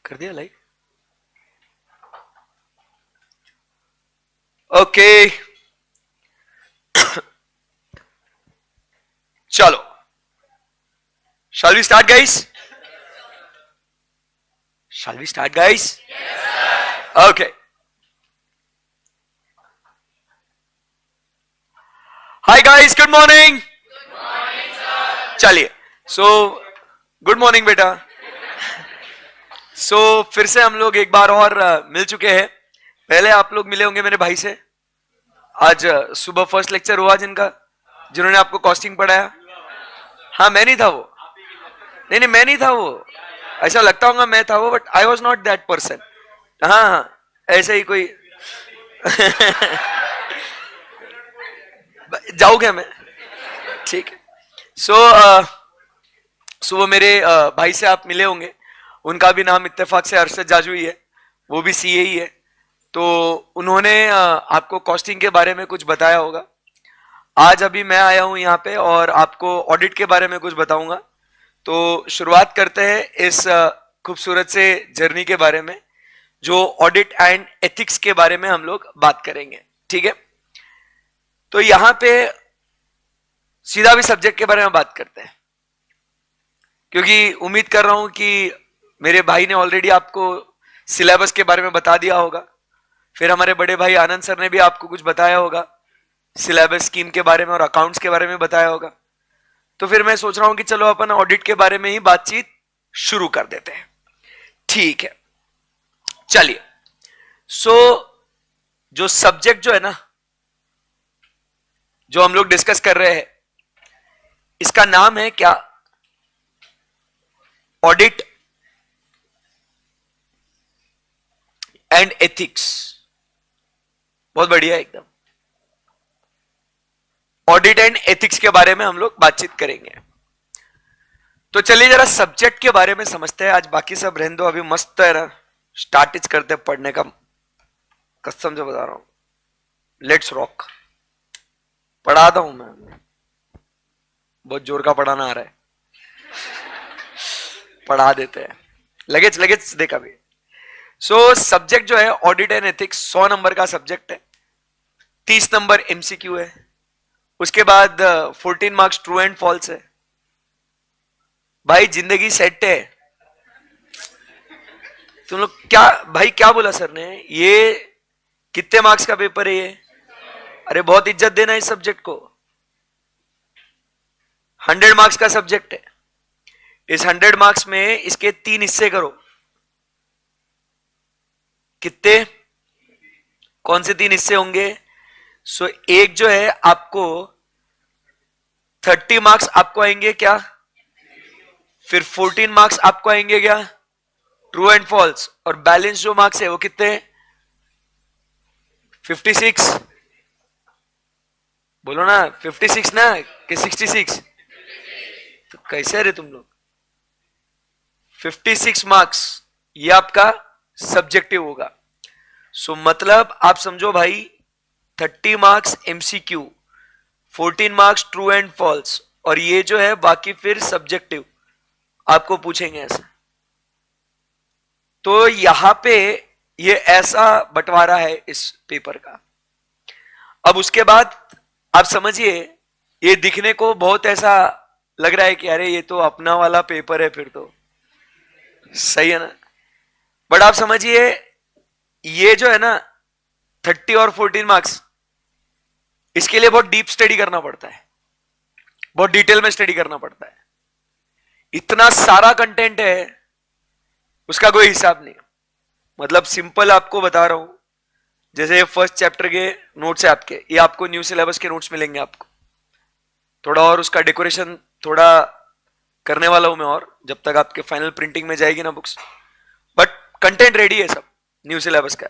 कर दिया like. Okay चलो, shall we start guys? Shall we start guys? Yes, okay. Hi guys, good morning. Good morning sir. चलिए, so good morning बेटा। so फिर से हम लोग एक बार और मिल चुके हैं। पहले आप लोग मिले होंगे मेरे भाई से, आज सुबह फर्स्ट लेक्चर हुआ जिन्होंने आपको कॉस्टिंग पढ़ाया। हाँ मैं नहीं था वो, नहीं मैं नहीं था वो, ऐसा लगता होगा मैं था वो, but I was not that person. हाँ ऐसे ही कोई जाऊँ क्या मैं? ठीक है। सो मेरे भाई से आप मिले होंगे, उनका भी नाम इत्तेफाक से अरशद जाजू ही है, वो भी सीए ही है। तो उन्होंने आपको कॉस्टिंग के बारे में कुछ बताया होगा। आज अभी मैं आया हूं यहाँ पे और आपको ऑडिट के बारे में कुछ बताऊंगा। तो शुरुआत करते हैं इस खूबसूरत से जर्नी के बारे में, जो ऑडिट एंड एथिक्स के बारे में हम लोग बात करेंगे। ठीक है, तो यहां पे सीधा भी सब्जेक्ट के बारे में बात करते हैं, क्योंकि उम्मीद कर रहा हूं कि मेरे भाई ने ऑलरेडी आपको सिलेबस के बारे में बता दिया होगा, फिर हमारे बड़े भाई आनंद सर ने भी आपको कुछ बताया होगा सिलेबस स्कीम के बारे में और अकाउंट्स के बारे में बताया होगा। तो फिर मैं सोच रहा हूं कि चलो अपन ऑडिट के बारे में ही बातचीत शुरू कर देते हैं। ठीक है, चलिए। सो जो सब्जेक्ट जो है ना, जो हम लोग डिस्कस कर रहे हैं, इसका नाम है क्या? Audit and ethics. बहुत बढ़िया, एकदम। ऑडिट एंड एथिक्स के बारे में हम लोग बातचीत करेंगे। तो चलिए जरा सब्जेक्ट के बारे में समझते हैं। आज बाकी सब रहने दो, अभी मस्त है ना, स्टार्ट करते पढ़ने का, कसम से बता रहा हूं। Let's rock. पढ़ाता हूं मैं, बहुत जोर का पढ़ाना आ रहा है, पढ़ा देते हैं, लगेच देखा भी। सो सब्जेक्ट जो है ऑडिट एंड एथिक्स 100 नंबर का सब्जेक्ट है, 30 नंबर एमसीक्यू है, उसके बाद 14 मार्क्स ट्रू एंड फॉल्स है। भाई जिंदगी सेट है। तुम लोग क्या भाई, क्या बोला सर ने? ये कितने मार्क्स का पेपर है ये? अरे बहुत इज्जत देना इस सब्जेक्ट को। 100 मार्क्स का सब्जेक्ट है। इस 100 मार्क्स में इसके 3 हिस्से करो। कितने? कौन से 3 हिस्से होंगे? सो एक जो है आपको 30 मार्क्स आपको आएंगे क्या? फिर 14 मार्क्स आपको आएंगे क्या? True and false. और बैलेंस जो मार्क्स है वो कितने? 56। बोलो ना 56 ना कि 66? तो कैसे रे तुम लोग? 56 मार्क्स ये आपका सब्जेक्टिव होगा। सो मतलब आप समझो भाई, 30 marks MCQ, 14 marks true and false, और ये जो है बाकी फिर सब्जेक्टिव आपको पूछेंगे ऐसा। तो यहां पे ये ऐसा बंटवारा है इस पेपर का। अब उसके बाद आप समझिए, ये दिखने को बहुत ऐसा लग रहा है कि अरे ये तो अपना वाला पेपर है, फिर तो सही है ना। बट आप समझिए, ये जो है ना 30 और 14 मार्क्स, इसके लिए बहुत डीप स्टडी करना पड़ता है, बहुत डिटेल में स्टडी करना पड़ता है। इतना सारा कंटेंट है, उसका कोई हिसाब नहीं। मतलब सिंपल आपको बता रहा हूं, जैसे ये फर्स्ट चैप्टर के नोट्स है आपके, ये आपको न्यू सिलेबस के नोट्स मिलेंगे आपको। थोड़ा और उसका डेकोरेशन थोड़ा करने वाला हूं मैं, और जब तक आपके फाइनल प्रिंटिंग में जाएगी ना बुक्स, बट कंटेंट रेडी है सब न्यू सिलेबस का।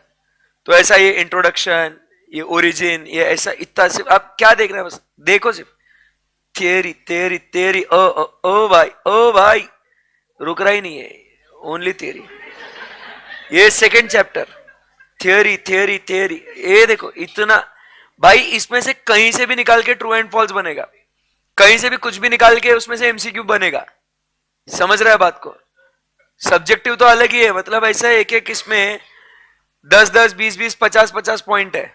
तो ऐसा ये इंट्रोडक्शन, ये ओरिजिन, ये ऐसा इतना, सिर्फ आप क्या देख रहे हैं, बस देखो सिर्फ थियरी थियरी थियरी। ओ ओ ओ भाई, ओ भाई रुक रहा ही नहीं है, ओनली थियरी। ये second chapter, theory theory theory, ये देखो इतना भाई, इसमें से कहीं से भी निकाल के ट्रू एंड फॉल्स बनेगा, कहीं से भी कुछ भी निकाल के उसमें से एमसीक्यू बनेगा। समझ रहा है बात को? सब्जेक्टिव तो अलग ही है, मतलब ऐसा है एक एक इसमें 10-10, 20-20, 50-50 पॉइंट है।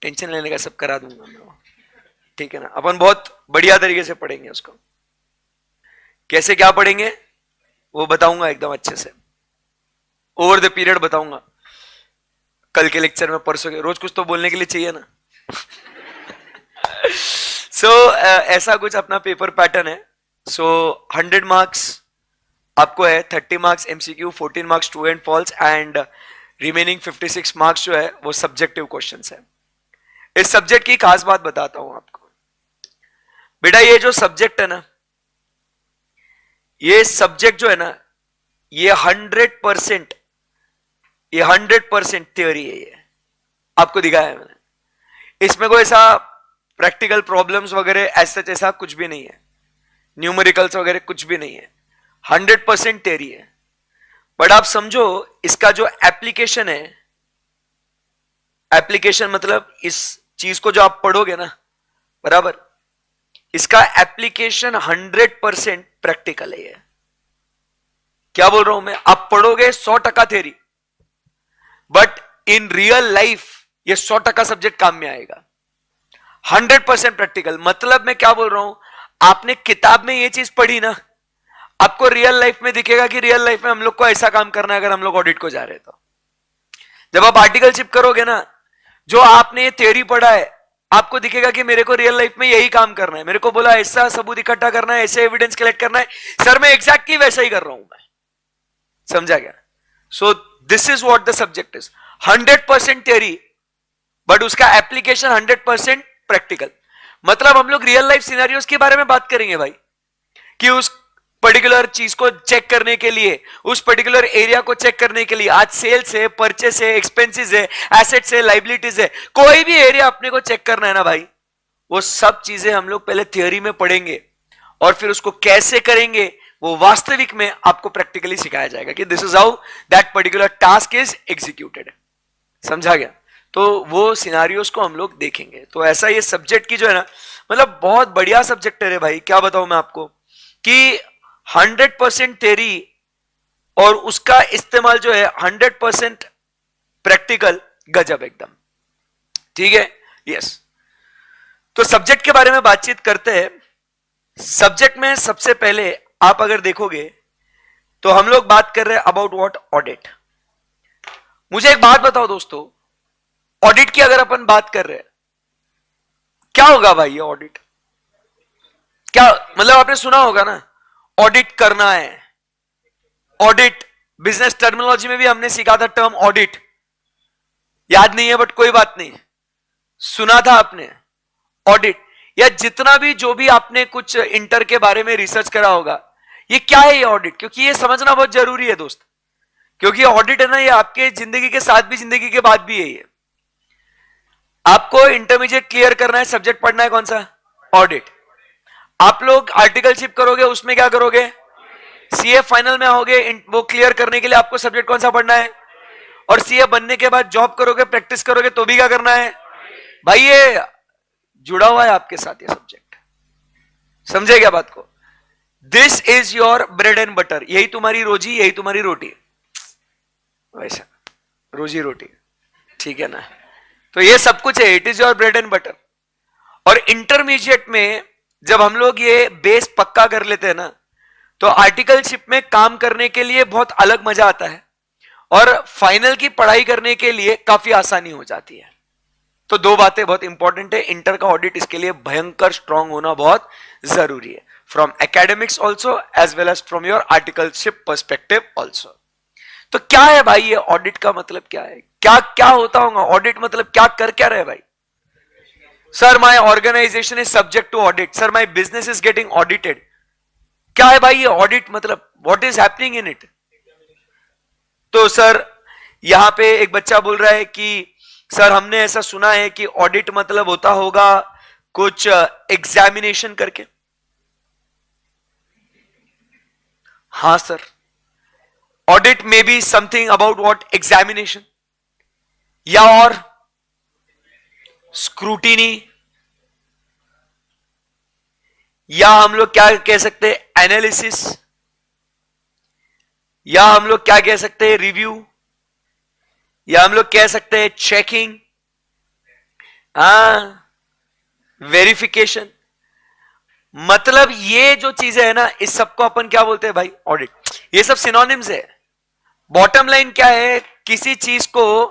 टेंशन लेने का, सब करा दूंगा मैं, ठीक है ना। अपन बहुत बढ़िया तरीके से पढ़ेंगे उसको। कैसे क्या पढ़ेंगे वो बताऊंगा एकदम अच्छे से, ओवर द पीरियड बताऊंगा, कल के लेक्चर में, परसों के। रोज कुछ तो बोलने के लिए चाहिए ना। सो ऐसा कुछ अपना पेपर पैटर्न है। सो 100 मार्क्स आपको है, 30 marks MCQ, 14 marks true and false, and remaining 56 marks जो है वो सब्जेक्टिव क्वेश्चंस है। इस सब्जेक्ट की खास बात बताता हूं आपको बेटा, ये जो सब्जेक्ट है ना, ये सब्जेक्ट जो है ना, ये 100% थ्योरी है। ये आपको दिखाया है मैंने, इसमें कोई ऐसा प्रैक्टिकल प्रॉब्लम्स वगैरह ऐसा कुछ भी नहीं है, न्यूमेरिकल्स वगैरह कुछ भी नहीं है, 100% थ्योरी है। बट आप समझो इसका जो एप्लीकेशन है, एप्लीकेशन मतलब इस चीज को जो आप पढ़ोगे ना, बराबर, इसका एप्लीकेशन 100% प्रैक्टिकल है। क्या बोल रहा हूं मैं? आप पढ़ोगे 100% theory, but in real life ये 100% सब्जेक्ट काम में आएगा। 100% प्रैक्टिकल मतलब मैं क्या बोल रहा हूं, आपने किताब में ये चीज पढ़ी ना, आपको रियल लाइफ में दिखेगा कि रियल लाइफ में हम लोग को ऐसा काम करना है अगर हम लोग ऑडिट को जा रहे हैं तो। जब आप आर्टिकलशिप करोगे ना, जो आपने ये थ्योरी पढ़ा है, आपको दिखेगा कि मेरे को रियल लाइफ में यही काम करना है, मेरे को बोला ऐसा सबूत इकट्ठा करना है, ऐसे एविडेंस कलेक्ट करना है, सर मैं एग्जैक्टली वैसा ही कर रहा हूं मैं। समझा गया? So this is what the subject is, 100% theory, but उसका एप्लीकेशन 100% प्रैक्टिकल। मतलब हम लोग रियल लाइफ सिनेरियोस के बारे में बात करेंगे भाई, कि उस पर्टिकुलर चीज को चेक करने के लिए, उस पर्टिकुलर एरिया को चेक करने के लिए, आज सेल्स है, परचेस है, एक्सपेंसेस है, एसेट्स है, लाइबिलिटीज है, कोई भी एरिया अपने को चेक करना है ना भाई, वो सब चीजें हम लोग पहले थियोरी में पढ़ेंगे, और फिर उसको कैसे करेंगे वो वास्तविक में आपको प्रैक्टिकली सिखाया जाएगा कि this is how that particular task is executed. समझा गया? तो वो सिनारियोस को हम लोग देखेंगे। तो ऐसा ये सब्जेक्ट की जो है ना, मतलब बहुत बढ़िया सब्जेक्ट है रे भाई। क्या बताऊं मैं आपको कि 100% थ्योरी और उसका इस्तेमाल जो है 100% प्रैक्टिकल, गजब एकदम। ठीक है? यस। तो सब्जेक्ट के बारे में बातचीत करते हैं। सब्जेक्ट में सबसे पहले आप अगर देखोगे तो हम लोग बात कर रहे हैं अबाउट व्हाट? ऑडिट। मुझे एक बात बताओ दोस्तों, ऑडिट की अगर अपन बात कर रहे हैं, क्या होगा भाई ये ऑडिट? क्या मतलब? आपने सुना होगा ना, ऑडिट करना है। ऑडिट बिजनेस टर्मिनोलॉजी में भी हमने सीखा था टर्म ऑडिट, याद नहीं है बट कोई बात नहीं, सुना था आपने ऑडिट। या जितना भी जो भी आपने कुछ इंटर के बारे में रिसर्च करा होगा, ये क्या है ये ऑडिट? क्योंकि ये समझना बहुत जरूरी है दोस्त, क्योंकि ऑडिट है ना, ये आपके जिंदगी के साथ भी, जिंदगी के बाद भी है। ये आपको इंटरमीडिएट क्लियर करना है, सब्जेक्ट पढ़ना है कौन सा? ऑडिट। आप लोग आर्टिकलशिप करोगे, उसमें क्या करोगे? सीए फाइनल में आओगे, वो क्लियर करने के लिए आपको सब्जेक्ट कौन सा पढ़ना है? और सीए बनने के बाद जॉब करोगे, प्रैक्टिस करोगे, तो भी क्या करना है भाई? ये जुड़ा हुआ है आपके साथ ये सब्जेक्ट। समझे क्या बात को? This is your bread and butter, यही तुम्हारी रोजी, यही तुम्हारी रोटी, वैसा रोजी रोटी, ठीक है ना? तो ये सब कुछ है, it is your bread and butter. और इंटरमीडिएट में जब हम लोग ये बेस पक्का कर लेते हैं ना, तो आर्टिकलशिप में काम करने के लिए बहुत अलग मजा आता है, और फाइनल की पढ़ाई करने के लिए काफी आसानी हो जाती है। तो दो बातें बहुत इंपॉर्टेंट है, इंटर का ऑडिट इसके लिए भयंकर स्ट्रांग होना बहुत जरूरी है, from academics also as well as from your articleship perspective also. तो क्या है भाई ये ऑडिट का मतलब क्या है? क्या क्या होता होगा ऑडिट? मतलब क्या कर क्या रहे भाई? Sir my organisation is subject to audit, sir my business is getting audited. क्या है भाई ये ऑडिट? मतलब what is happening in it? तो सर यहां पे एक बच्चा बोल रहा है कि सर हमने ऐसा सुना है कि ऑडिट मतलब होता होगा कुछ एग्जामिनेशन करके। हाँ सर, ऑडिट में be something about what? Examination, या और स्क्रूटिनी, या हम लोग क्या कह सकते हैं एनालिसिस, या हम लोग क्या कह सकते हैं रिव्यू, या हम लोग कह सकते हैं चेकिंग, वेरिफिकेशन। मतलब ये जो चीजें है ना, इस सबको अपन क्या बोलते हैं भाई? ऑडिट। ये सब सिनोनिम्स है। बॉटम लाइन क्या है? किसी चीज को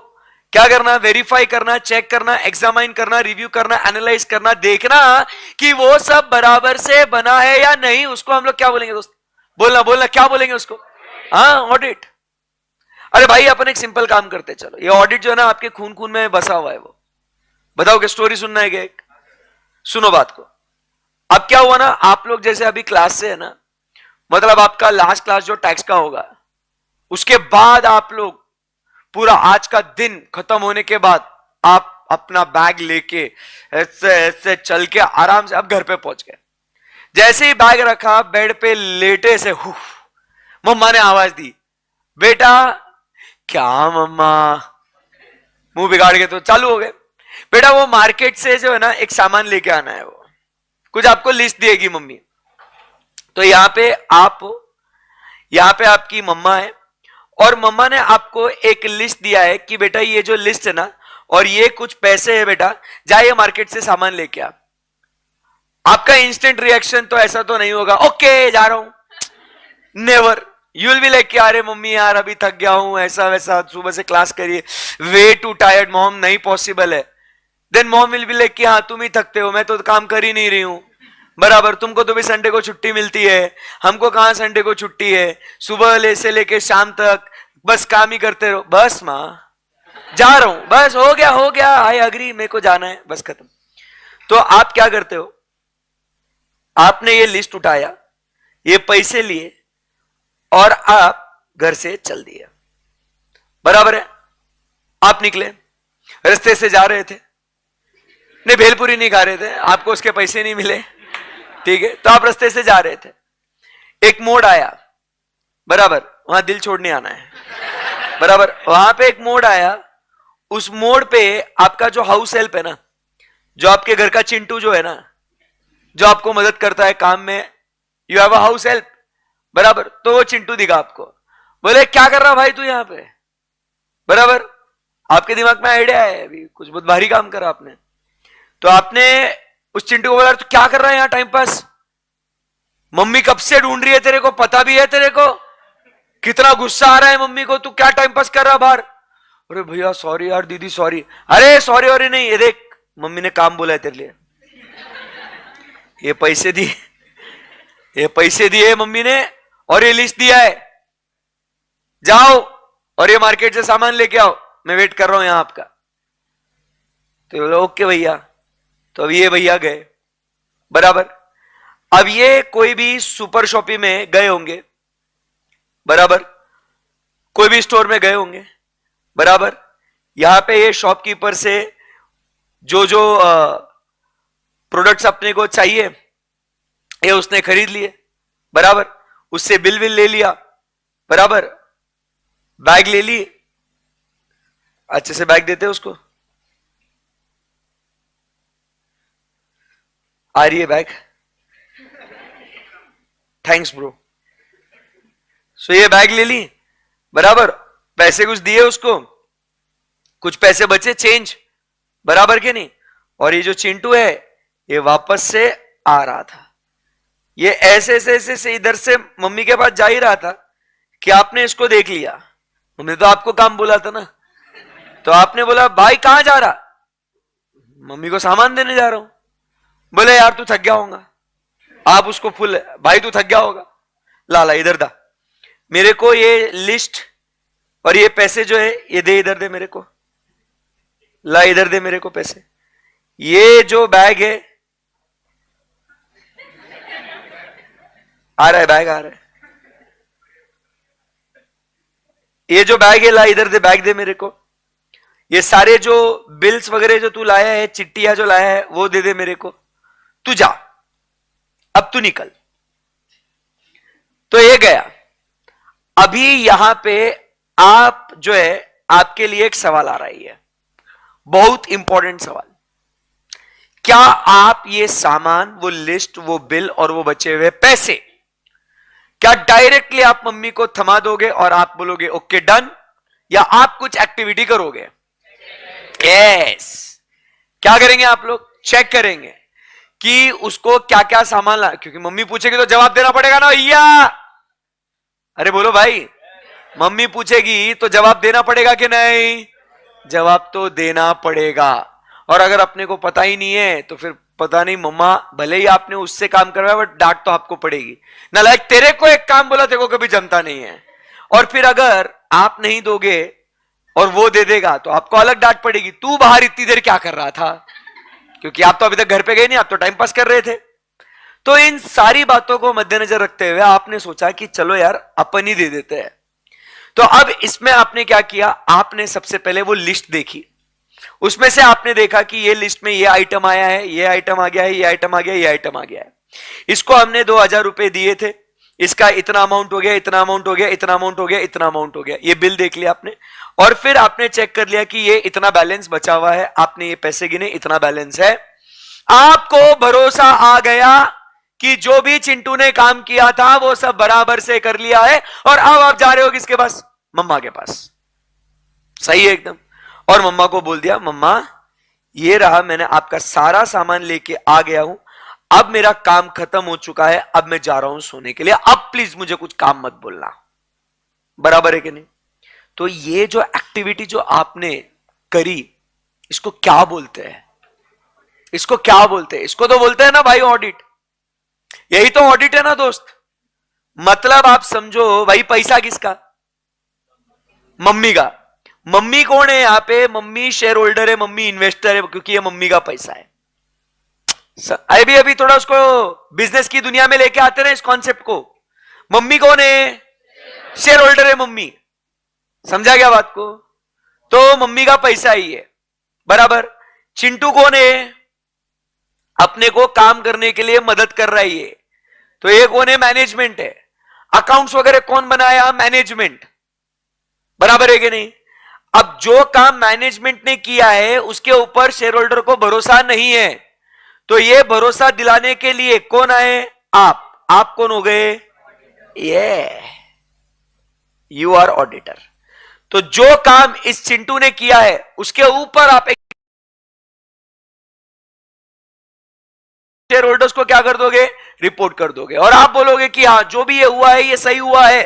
क्या करना? वेरीफाई करना, चेक करना, एग्जामाइन करना, रिव्यू करना, एनालाइज करना, देखना कि वो सब बराबर से बना है या नहीं। उसको हम लोग क्या बोलेंगे दोस्त? बोलना बोलना, क्या बोलेंगे उसको? हाँ, ऑडिट। अरे भाई अपन एक सिंपल काम करते हैं, चलो ये ऑडिट जो है ना आपके खून खून में बसा हुआ है। वो बताओ कि स्टोरी सुनना है क्या? एक सुनो बात को। अब क्या हुआ ना, आप लोग जैसे अभी क्लास से है ना, मतलब आपका लास्ट क्लास जो टैक्स का होगा, उसके बाद आप लोग पूरा आज का दिन खत्म होने के बाद आप अपना बैग लेके ऐसे ऐसे चल के आराम से आप घर पे पहुंच गए। जैसे ही बैग रखा, बेड पे लेटे से मम्मा ने आवाज दी, बेटा। क्या मम्मा? मुंह बिगाड़ के तो चालू हो गए। बेटा वो मार्केट से जो है ना एक सामान लेके आना है, वो कुछ आपको लिस्ट देगी मम्मी। तो यहां पे आपकी मम्मा है, और मम्मा ने आपको एक लिस्ट दिया है कि बेटा ये जो लिस्ट है ना, और ये कुछ पैसे है बेटा, जाइए मार्केट से सामान लेके आ। आपका इंस्टेंट रिएक्शन तो ऐसा तो नहीं होगा, ओके जा रहा हूं। Never. You will be like कि अरे मम्मी यार अभी थक गया हूं, ऐसा वैसा, सुबह से क्लास करिए, वे टू टायर्ड मॉम, नहीं पॉसिबल है। Then mom will be like कि हाँ तुम ही थकते हो, मैं तो काम कर ही नहीं रही हूं बराबर, तुमको तो भी संडे को छुट्टी मिलती है, हमको कहां संडे को छुट्टी है, सुबह से लेके शाम तक बस काम ही करते रहो। बस मां जा रहा हूं, बस हो गया, आई अग्री, मेरे को जाना है, बस खत्म। तो आप क्या करते हो? आपने ये लिस्ट उठाया, ये पैसे लिए, और आप घर से चल दिए, बराबर है। आप निकले, रास्ते से जा रहे थे, नहीं भेलपुरी नहीं खा रहे थे, आपको उसके पैसे नहीं मिले, ठीक है। तो आप रास्ते से जा रहे थे, एक मोड़ आया, बराबर, वहां दिल छोड़ने आना है, बराबर। वहां पे एक मोड़ आया, उस मोड़ पे आपका जो हाउस हेल्प है ना, जो आपके घर का चिंटू जो है ना, जो आपको मदद करता है काम में, you have a house help, बराबर। तो वो चिंटू दिखा आपको, बोले क्या कर रहा भाई तू यहां पे, बराबर। आपके दिमाग में आइडिया है अभी कुछ बहुत भारी काम करा आपने, तो आपने उस चिंटू को बोला तो क्या कर रहा है यहां टाइम पास, मम्मी कब से ढूंढ रही है तेरे को, पता भी है तेरे को, कितना गुस्सा आ रहा है मम्मी को, तू क्या टाइम पास कर रहा बाहर। अरे भैया सॉरी यार, दीदी सॉरी। अरे सॉरी और नहीं, ये देख मम्मी ने काम बोला है तेरे लिए, ये पैसे दिए, ये पैसे दिए मम्मी ने, और ये लिस्ट दिया है, जाओ और ये मार्केट से सामान लेके आओ, मैं वेट कर रहा हूं यहां आपका। तो बोला ओके भैया। तो अब ये भैया गए, बराबर। अब ये कोई भी सुपर शॉपिंग में गए होंगे, बराबर, कोई भी स्टोर में गए होंगे, बराबर। यहां पे ये शॉपकीपर से जो जो प्रोडक्ट्स अपने को चाहिए ये उसने खरीद लिए, बराबर। उससे बिल विल ले लिया, बराबर, बैग ले ली, अच्छे से बैग देते उसको, आ रही है बैग, थैंक्स ब्रो। सो ये बैग ले ली, बराबर, पैसे कुछ दिए उसको, कुछ पैसे बचे चेंज, बराबर के नहीं। और ये जो चिंटू है ये वापस से आ रहा था, ये ऐसे ऐसे ऐसे से इधर से मम्मी के पास जा ही रहा था कि आपने इसको देख लिया। मम्मी तो आपको काम बोला था ना, तो आपने बोला भाई कहां जा रहा, मम्मी को सामान देने जा रहा हूं। बोले यार तू थक गया होगा, आप उसको फुल, भाई तू थक गया होगा, लाला इधर दा, मेरे को ये लिस्ट और ये पैसे जो है ये दे, इधर दे मेरे को, ला इधर दे मेरे को पैसे। ये जो बैग है, आ रहा है बैग, आ रहा है। ये जो बैग है, ला इधर दे, बैग दे मेरे को। ये सारे जो बिल्स वगैरह जो तू लाया है, चिट्ठियां जो लाया है, वो दे दे मेरे को। तू जा, अब तू निकल। तो ये गया। अभी यहां पे आप जो है, आपके लिए एक सवाल आ रही है, बहुत इंपॉर्टेंट सवाल। क्या आप ये सामान, वो लिस्ट, वो बिल और वो बचे हुए पैसे, क्या डायरेक्टली आप मम्मी को थमा दोगे और आप बोलोगे ओके डन, या आप कुछ एक्टिविटी करोगे? यस। क्या करेंगे आप लोग? चेक करेंगे कि उसको क्या क्या सामान ला, क्योंकि मम्मी पूछेगी तो जवाब देना पड़ेगा ना भैया। अरे बोलो भाई, मम्मी पूछेगी तो जवाब देना पड़ेगा कि नहीं? जवाब तो देना पड़ेगा। और अगर अपने को पता ही नहीं है तो फिर पता नहीं, मम्मा भले ही आपने उससे काम करवाया बट डांट तो आपको पड़ेगी ना। लाइक तेरे को एक काम बोला, तेरे को कभी जमता नहीं है। और फिर अगर आप नहीं दोगे और वो दे देगा तो आपको अलग डांट पड़ेगी, तू बाहर इतनी देर क्या कर रहा था, क्योंकि आप तो अभी तक घर पे गए नहीं, आप तो टाइम पास कर रहे थे। तो इन सारी बातों को मद्देनजर रखते हुए आपने सोचा कि चलो यार अपन ही दे देते हैं। तो अब इसमें आपने क्या किया, आपने सबसे पहले वो लिस्ट देखी। उसमें से आपने देखा कि ये लिस्ट में ये आइटम आया है, ये आइटम आ गया है, ये आइटम आ गया है, ये आइटम आ गया है। इसको हमने 2000 रुपए दिए थे, इसका इतना अमाउंट हो गया, इतना अमाउंट हो गया, इतना अमाउंट हो गया, इतना अमाउंट हो गया। ये बिल देख लिया आपने, और फिर आपने चेक कर लिया कि ये इतना बैलेंस बचा हुआ है। आपने ये पैसे गिने, इतना बैलेंस है। आपको भरोसा आ गया कि जो भी चिंटू ने काम किया था वो सब बराबर से कर लिया है। और अब आप जा रहे हो किसके पास? मम्मा के पास। सही है एकदम। और मम्मा को बोल दिया, मम्मा ये रहा, मैंने आपका सारा सामान लेके आ गया हूं, अब मेरा काम खत्म हो चुका है, अब मैं जा रहा हूं सोने के लिए, अब प्लीज मुझे कुछ काम मत बोलना। बराबर है कि नहीं? तो ये जो एक्टिविटी जो आपने करी, इसको क्या बोलते हैं? इसको क्या बोलते हैं? इसको तो बोलते हैं ना भाई ऑडिट। यही तो ऑडिट है ना दोस्त। मतलब आप समझो भाई, पैसा किसका? मम्मी का। मम्मी कौन है यहां पे? मम्मी शेयर होल्डर है, मम्मी इन्वेस्टर है, क्योंकि ये मम्मी का पैसा है। अभी अभी थोड़ा उसको बिजनेस की दुनिया में लेके आते रहे इस कॉन्सेप्ट को। मम्मी कौन है? शेयर होल्डर है मम्मी। समझा गया बात को? तो मम्मी का पैसा ही है, बराबर। चिंटू कौन है? अपने को काम करने के लिए मदद कर रहा है ये, तो ये कौन है? मैनेजमेंट है। अकाउंट्स वगैरह कौन बनाया? मैनेजमेंट। बराबर है कि नहीं? अब जो काम मैनेजमेंट ने किया है उसके ऊपर शेयर होल्डर को भरोसा नहीं है, तो ये भरोसा दिलाने के लिए कौन आए? आप कौन हो गए? ये यू आर ऑडिटर। तो जो काम इस चिंटू ने किया है उसके ऊपर आप एक शेयर होल्डर्स को क्या कर दोगे? रिपोर्ट कर दोगे। और आप बोलोगे कि हाँ जो भी ये हुआ है ये सही हुआ है।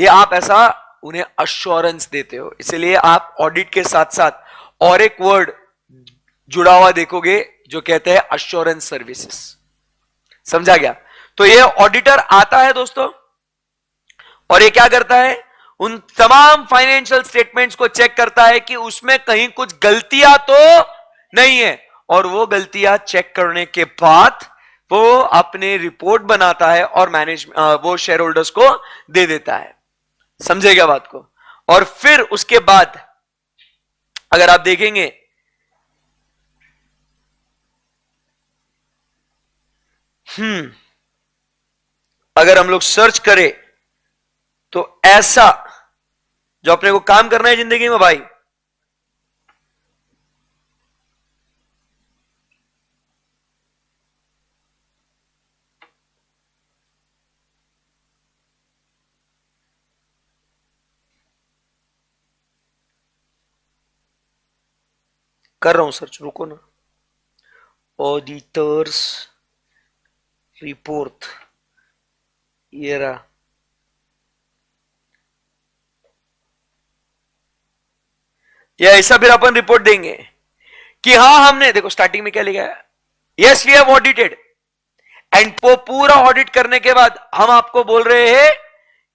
ये आप ऐसा उन्हें अश्योरेंस देते हो। इसलिए आप ऑडिट के साथ साथ और एक वर्ड जुड़ा हुआ देखोगे जो कहते हैं अश्योरेंस सर्विसेज। समझा गया? तो ये ऑडिटर आता है दोस्तों, और ये क्या करता है? उन तमाम फाइनेंशियल स्टेटमेंट्स को चेक करता है कि उसमें कहीं कुछ गलतियां तो नहीं है, और वो गलतियां चेक करने के बाद वो अपने रिपोर्ट बनाता है और वो शेयर होल्डर्स को दे देता है। समझेगा बात को? और फिर उसके बाद अगर आप देखेंगे, अगर हम लोग सर्च करें तो ऐसा जो अपने को काम करना है जिंदगी में भाई, कर रहा हूं सर्च, रुको ना। ऑडिटर्स रिपोर्ट, ये रहा। या ऐसा फिर अपन रिपोर्ट देंगे कि हाँ हमने, देखो स्टार्टिंग में क्या लिखा है? Yes we have audited. And वो पूरा ऑडिट करने के बाद हम आपको बोल रहे हैं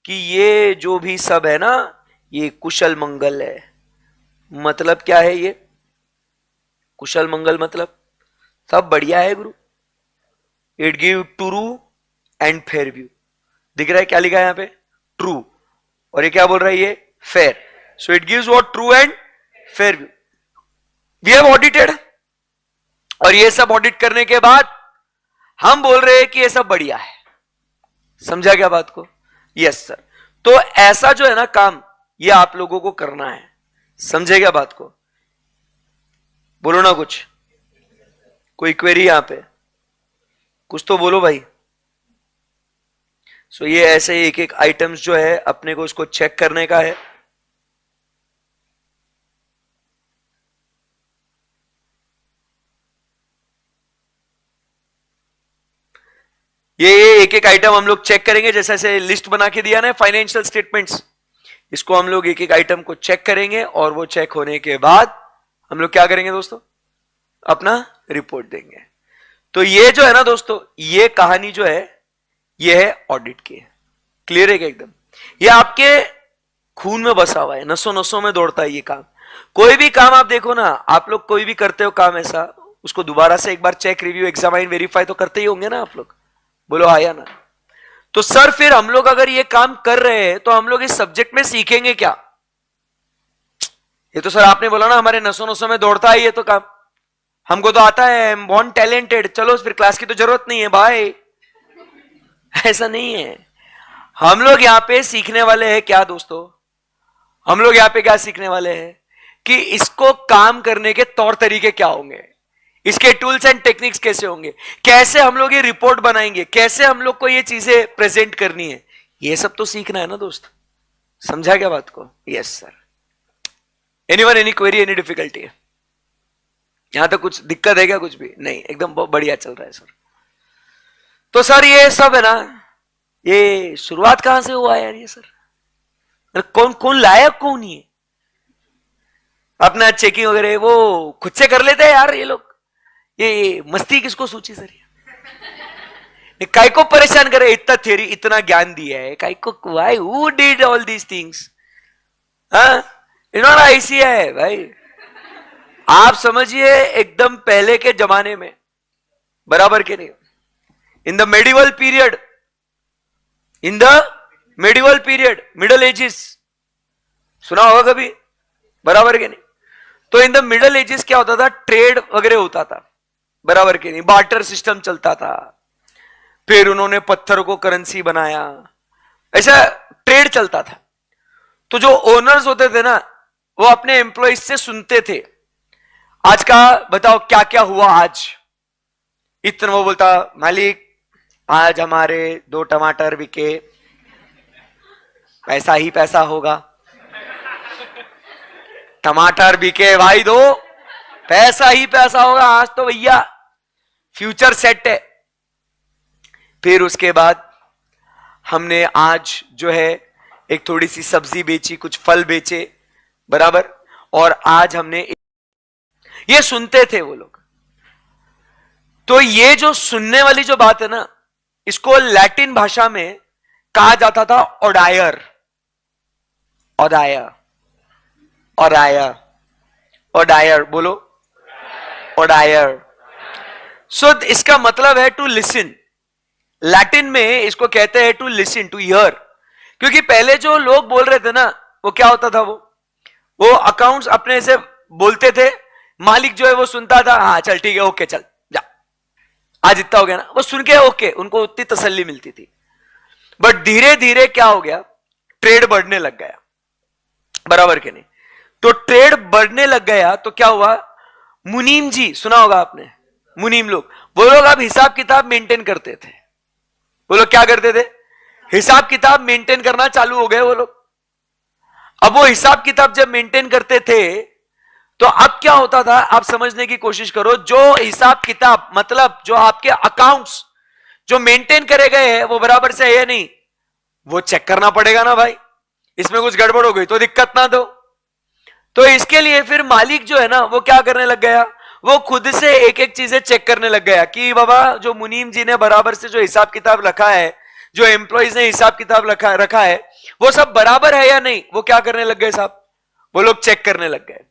कि ये जो भी सब है ना, ये कुशल मंगल है। मतलब क्या है ये? कुशल मंगल मतलब सब बढ़िया है गुरु। It give true and fair view. दिख रहा है क्या लिखा है यहां पे? ट्रू। और ये क्या बोल रहा है? ये fair. So it gives what? True and fair view. We have audited, और ये सब ऑडिट करने के बाद हम बोल रहे हैं कि ये सब बढ़िया है। समझा क्या बात को? Yes sir. तो ऐसा जो है ना काम, ये आप लोगों को करना है। समझे क्या बात को? बोलो ना कुछ। कोई क्वेरी यहां पे? कुछ तो बोलो भाई। सो ये ऐसे एक एक आइटम्स जो है अपने को उसको चेक करने का है। ये एक एक आइटम हम लोग चेक करेंगे, जैसे ऐसे लिस्ट बना के दिया ना फाइनेंशियल स्टेटमेंट्स, इसको हम लोग एक एक आइटम को चेक करेंगे, और वो चेक होने के बाद हम लोग क्या करेंगे दोस्तों? अपना रिपोर्ट देंगे। तो ये जो है ना दोस्तों, ये कहानी जो है ये है ऑडिट की। क्लियर है क्या एकदम? ये आपके खून में बसा हुआ है, नसों नसों में दौड़ता है ये काम। कोई भी काम आप देखो ना, आप लोग कोई भी करते हो काम ऐसा, उसको दोबारा से एक बार चेक, रिव्यू, एग्जामाइन, वेरीफाई तो करते ही होंगे ना आप लोग। बोलो हाँ या ना? तो सर फिर हम लोग अगर ये काम कर रहे हैं तो हम लोग इस सब्जेक्ट में सीखेंगे क्या? ये तो सर आपने बोला ना हमारे नसों नसों में दौड़ता है ये तो काम, हमको तो आता है, आई एम बॉर्न टैलेंटेड, चलो फिर क्लास की तो जरूरत नहीं है भाई। ऐसा नहीं है। हम लोग यहां पे सीखने वाले हैं क्या दोस्तों? हम लोग यहां पे क्या सीखने वाले हैं कि इसको काम करने के तौर तरीके क्या होंगे, इसके टूल्स एंड टेक्निक्स कैसे होंगे, कैसे हम लोग ये रिपोर्ट बनाएंगे, कैसे हम लोग को ये चीजें प्रेजेंट करनी है, ये सब तो सीखना है ना दोस्त। समझा क्या बात को? Yes sir. Anyone, any query, any difficulty है? यहां तक कुछ दिक्कत है क्या? कुछ भी नहीं, एकदम बहुत बढ़िया चल रहा है सर। तो सर ये सब है ना, ये शुरुआत कहां से हुआ यार ये सर? कौन कौन लायक कौन है? अपना चेकिंग वगैरह वो खुद से कर लेते हैं यार ये लोग। ये मस्ती किसको सोची सर? ये काय को परेशान करे? इतना थ्योरी, इतना ज्ञान दिया है, काय को? Why, who did all these things? इन्होंने ऐसी है भाई। आप समझिए एकदम पहले के जमाने में, बराबर के नहीं, in the medieval period, in the medieval period, middle edges, सुना होगा कभी? बराबर के नहीं? तो इन द मिडल एजेस क्या होता था? ट्रेड वगैरह होता था, बराबर के नहीं? बार्टर सिस्टम चलता था। फिर उन्होंने पत्थर को करेंसी बनाया, ऐसा ट्रेड चलता था। तो जो ओनर्स होते थे ना, वो अपने एम्प्लॉइज से सुनते थे, आज का बताओ क्या क्या हुआ आज। इतना वो बोलता, मालिक आज हमारे 2 टमाटर बिके, पैसा ही पैसा होगा। टमाटर बिके भाई 2, पैसा ही पैसा होगा आज तो भैया, फ्यूचर सेट है। फिर उसके बाद हमने आज जो है एक थोड़ी सी सब्जी बेची, कुछ फल बेचे, बराबर, और आज हमने, ये सुनते थे वो लोग। तो ये जो सुनने वाली जो बात है ना, इसको लैटिन भाषा में कहा जाता था ओडायर। ओडायर, ओडायर, ओडायर, बोलो ओडायर। सो इसका मतलब है टू लिसन। लैटिन में इसको कहते हैं टू लिसन, टू हियर। क्योंकि पहले जो लोग बोल रहे थे ना, वो क्या होता था, वो अकाउंट्स अपने से बोलते थे, मालिक जो है वो सुनता था, हाँ चल ठीक है, ओके चल जा, आज इतना हो गया ना, वो सुन के ओके, उनको उतनी तसल्ली मिलती थी। बट धीरे धीरे क्या हो गया, ट्रेड बढ़ने लग गया, बराबर के नहीं? तो ट्रेड बढ़ने लग गया तो क्या हुआ, मुनीम जी, सुना होगा आपने, मुनीम लोग, वो लोग अब हिसाब किताब मेंटेन करते थे। वो लोग क्या करते थे? हिसाब किताब मेंटेन करना चालू हो गए वो लोग। अब वो हिसाब किताब जब मेंटेन करते थे तो अब क्या होता था, आप समझने की कोशिश करो। जो हिसाब किताब मतलब जो आपके अकाउंट्स जो मेंटेन करे गए हैं वो बराबर से है या नहीं, वो चेक करना पड़ेगा ना भाई। इसमें कुछ गड़बड़ हो गई तो दिक्कत ना दो। तो इसके लिए फिर मालिक जो है ना, वो क्या करने लग गया, वो खुद से एक एक चीजें चेक करने लग गया कि बाबा जो मुनीम जी ने बराबर से जो हिसाब किताब रखा है, जो एम्प्लॉइज ने हिसाब किताब रखा है, वो सब बराबर है या नहीं, वो क्या करने लग गए साहब, वो लोग चेक करने लग गए।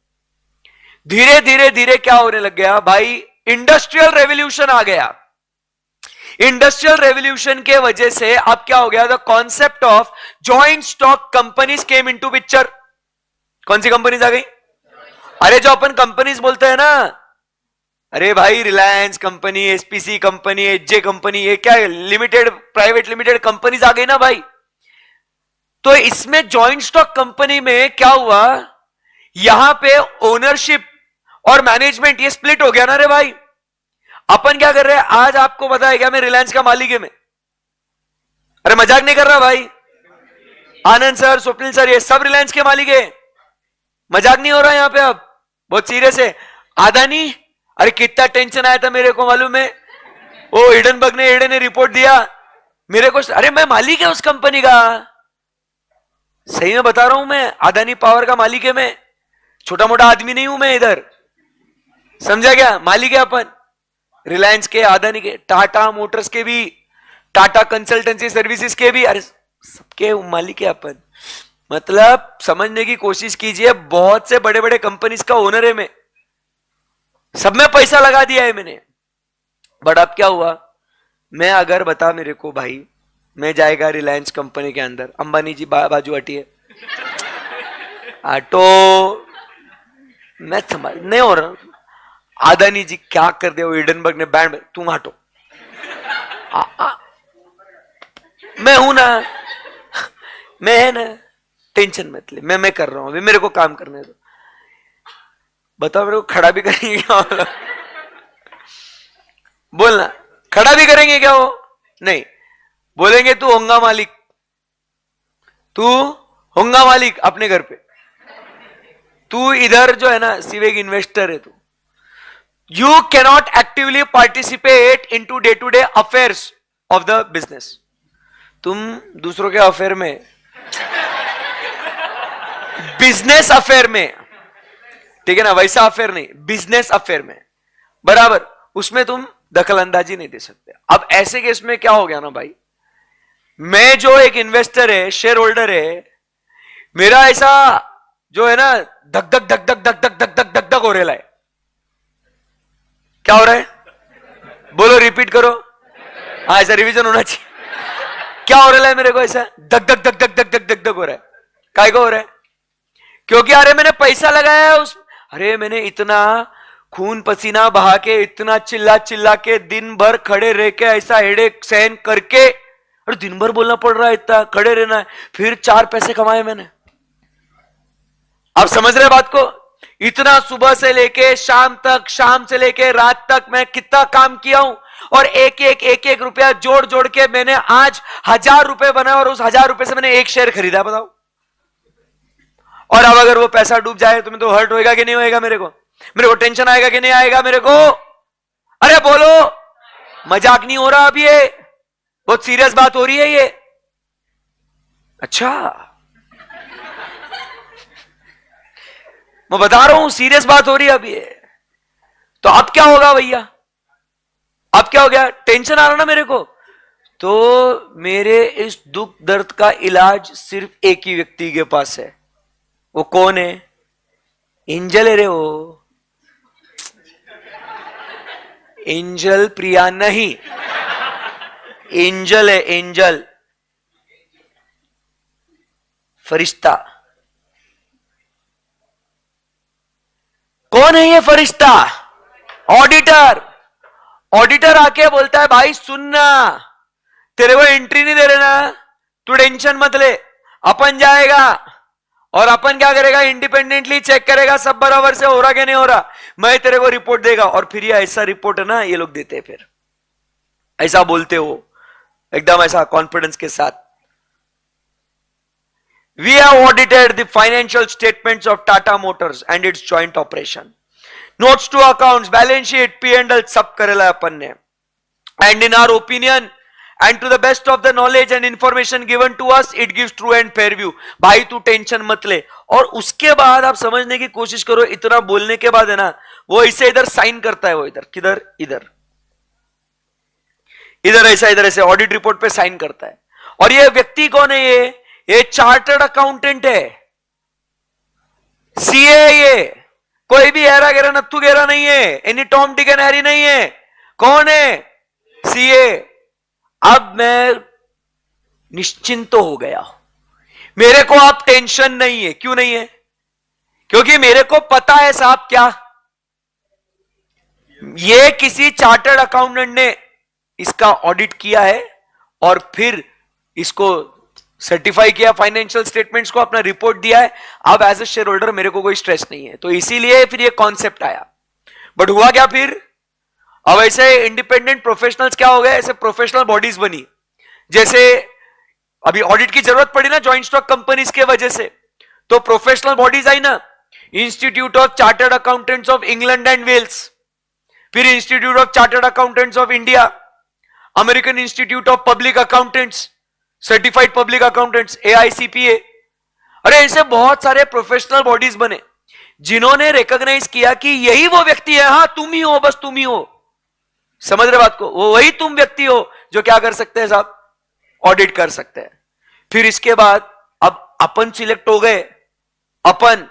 धीरे धीरे धीरे क्या होने लग गया भाई, इंडस्ट्रियल रेवोल्यूशन आ गया। इंडस्ट्रियल रेवोल्यूशन के वजह से अब क्या हो गया, the concept of joint stock companies came into picture. कौन सी कंपनीज आ गई? अरे जो अपन कंपनीज बोलते हैं ना, अरे भाई Reliance company, SPC company, HJ company, ये क्या है, लिमिटेड, प्राइवेट लिमिटेड कंपनीज आ गई ना भाई। तो इसमें जॉइंट स्टॉक कंपनी में क्या हुआ, यहां पे ओनरशिप और मैनेजमेंट ये स्प्लिट हो गया ना रे भाई। अपन क्या कर रहे हैं, आज आपको पता है क्या मैं रिलायंस का मालिक है मैं? अरे मजाक नहीं कर रहा भाई, आनंद सर, स्वप्निल सर, ये सब रिलायंस के मालिक है, मजाक नहीं हो रहा यहां पे, अब बहुत सीरियस है। अदानी, अरे कितना टेंशन आया था मेरे को मालूम है, वो हिडनबर्ग ने रिपोर्ट दिया मेरे को, अरे मैं मालिक है उस कंपनी का, सही में बता रहा हूं मैं, अदानी पावर का मालिक है मैं, छोटा मोटा आदमी नहीं हूं मैं इधर, समझा क्या? मालिक है अपन रिलायंस के, अदानी के, टाटा मोटर्स के भी, टाटा कंसल्टेंसी सर्विसेज के भी, अरे सबके मालिक है अपन। मतलब समझने की कोशिश कीजिए, बहुत से बड़े बड़े कंपनीज का ओनर है मैं, सब में पैसा लगा दिया है मैंने। बट अब क्या हुआ, मैं अगर बता मेरे को भाई, मैं जाएगा रिलायंस कंपनी के अंदर, अंबानी जी बाजू हटिए, तो मैं समझ नहीं हो रहा, अदानी जी क्या कर दे, हिडनबर्ग ने बैंड, तुम हटो, मैं हूं ना, मैं है ना, टेंशन मत ले, मैं कर रहा हूं, अभी मेरे को काम करने दो। बताओ मेरे को खड़ा भी करेंगे क्या? बोलना, खड़ा भी करेंगे क्या वो? नहीं, बोलेंगे तू होगा मालिक, तू होगा मालिक अपने घर पे, तू इधर जो है ना सिर्फ एक इन्वेस्टर है तू, you cannot actively participate in today affairs of the business. तुम दूसरों के अफेयर में, बिजनेस अफेयर में, ठीक है ना, वैसा अफेयर नहीं, बिजनेस अफेयर में बराबर, उसमें तुम दखल अंदाजी नहीं दे सकते। अब ऐसे केस में क्या हो गया ना भाई, मैं जो एक इन्वेस्टर है, शेयर होल्डर है, मेरा ऐसा जो है ना धक धक धक धक धक धक धक धक धक धक हो रहा है। क्या हो रहा है? बोलो, रिपीट करो, हाँ ऐसा रिवीजन होना चाहिए। क्या हो रहा है मेरे को, ऐसा धक धक धक धक धक धक धक धक हो रहा है, काय को हो रहा है? क्योंकि अरे मैंने पैसा लगाया है उस, अरे मैंने इतना खून पसीना बहा के, इतना चिल्ला चिल्ला के, दिन भर खड़े रह के, ऐसा हेडेक सहन करके, अरे दिन भर बोलना पड़ रहा है, इतना खड़े रहना है, फिर 4 पैसे कमाए मैंने। आप समझ रहे बात को? इतना सुबह से लेके शाम तक, शाम से लेके रात तक मैं कितना काम किया हूं, और एक एक रुपया जोड़ जोड़ के मैंने आज 1000 रुपए बनाया, और उस 1000 रुपए से मैंने एक शेयर खरीदा, बताओ। और अब अगर वो पैसा डूब जाए तो मैं तो हर्ट होएगा कि नहीं होएगा? मेरे को टेंशन आएगा कि नहीं आएगा मेरे को? अरे बोलो, मजाक नहीं हो रहा, अब ये बहुत सीरियस बात हो रही है ये। अच्छा, मैं बता रहा हूं सीरियस बात हो रही है अब ये। तो अब क्या होगा भैया, अब क्या हो गया, टेंशन आ रहा ना मेरे को, तो मेरे इस दुख दर्द का इलाज सिर्फ एक ही व्यक्ति के पास है। वो कौन है? एंजल है रे वो, एंजल प्रिया नहीं, एंजल है, एंजल फरिश्ता। कौन है ये फरिश्ता? ऑडिटर। ऑडिटर आके बोलता है भाई सुनना, तेरे को एंट्री नहीं दे रहे ना, तू टेंशन मत ले, अपन जाएगा और अपन क्या करेगा, इंडिपेंडेंटली चेक करेगा सब बराबर से हो रहा कि नहीं हो रहा, मैं तेरे को रिपोर्ट देगा। और फिर ये ऐसा रिपोर्ट है ना ये लोग देते हैं, फिर ऐसा बोलते हो एकदम ऐसा कॉन्फिडेंस के साथ, We have audited the financial statements of Tata Motors and its joint operation. Notes to accounts, balance sheet, P&L सब करेला अपन ने. And in our opinion, and to the best of the knowledge and information given to us, it gives true and fair view. भाई तू tension मत ले। और उसके बाद आप समझने की कोशिश करो, इतना बोलने के बाद है ना, वो इसे इधर साइन करता है, वो इधर किधर, इधर इधर ऐसा, इधर ऐसे ऑडिट रिपोर्ट पे साइन करता है। और ये व्यक्ति कौन है? ये चार्टर्ड अकाउंटेंट है, सीए, ये कोई भी हेरा गेरा नत्थु गेरा नहीं है, any Tom Dick and Harry नहीं है। कौन है? सीए। अब मैं निश्चिंत हो गया, मेरे को अब टेंशन नहीं है। क्यों नहीं है? क्योंकि मेरे को पता है साहब क्या, ये किसी चार्टर्ड अकाउंटेंट ने इसका ऑडिट किया है और फिर इसको सर्टिफाई किया, फाइनेंशियल स्टेटमेंट्स को अपना रिपोर्ट दिया है। अब एज ए शेयर होल्डर मेरे को कोई स्ट्रेस नहीं है, तो इसीलिए फिर ये कॉन्सेप्ट आया। बट हुआ क्या फिर? अब ऐसे इंडिपेंडेंट प्रोफेशनल्स क्या हो गए, ऐसे प्रोफेशनल बॉडीज बनी। जैसे अभी ऑडिट की जरूरत पड़ी ना जॉइंट स्टॉक कंपनीज के वजह से, तो प्रोफेशनल बॉडीज आई ना, institute of chartered accountants of England and Wales, फिर institute of chartered accountants of India, American institute of public accountants, certified public accountants, AICPA। अरे ऐसे बहुत सारे प्रोफेशनल बॉडीज बने जिन्होंने रिकॉग्नाइज किया कि यही वो व्यक्ति है, हाँ तुम ही हो, बस तुम ही हो। समझ रहे बात को? वो वही तुम व्यक्ति हो जो क्या कर सकते हैं साहब, ऑडिट कर सकते हैं। फिर इसके बाद अब अपन सिलेक्ट हो गए, अपन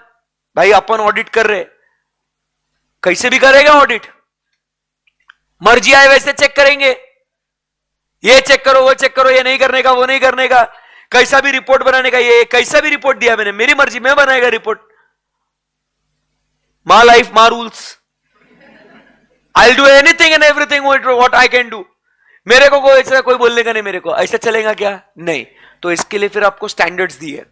भाई अपन ऑडिट कर रहे, कैसे भी करेगा ऑडिट, मर्जी आए वैसे चेक करेंगे, ये चेक करो वो चेक करो, ये नहीं करने का वो नहीं करने का, कैसा भी रिपोर्ट बनाने का, ये कैसा भी रिपोर्ट दिया मैंने, मेरी मर्जी, मैं बनाएगा report, my life my rules, I will do anything and everything what I can do. मेरे को कोई ऐसा कोई बोलने का नहीं, मेरे को ऐसा चलेगा क्या? नहीं। तो इसके लिए फिर आपको स्टैंडर्ड्स दिए,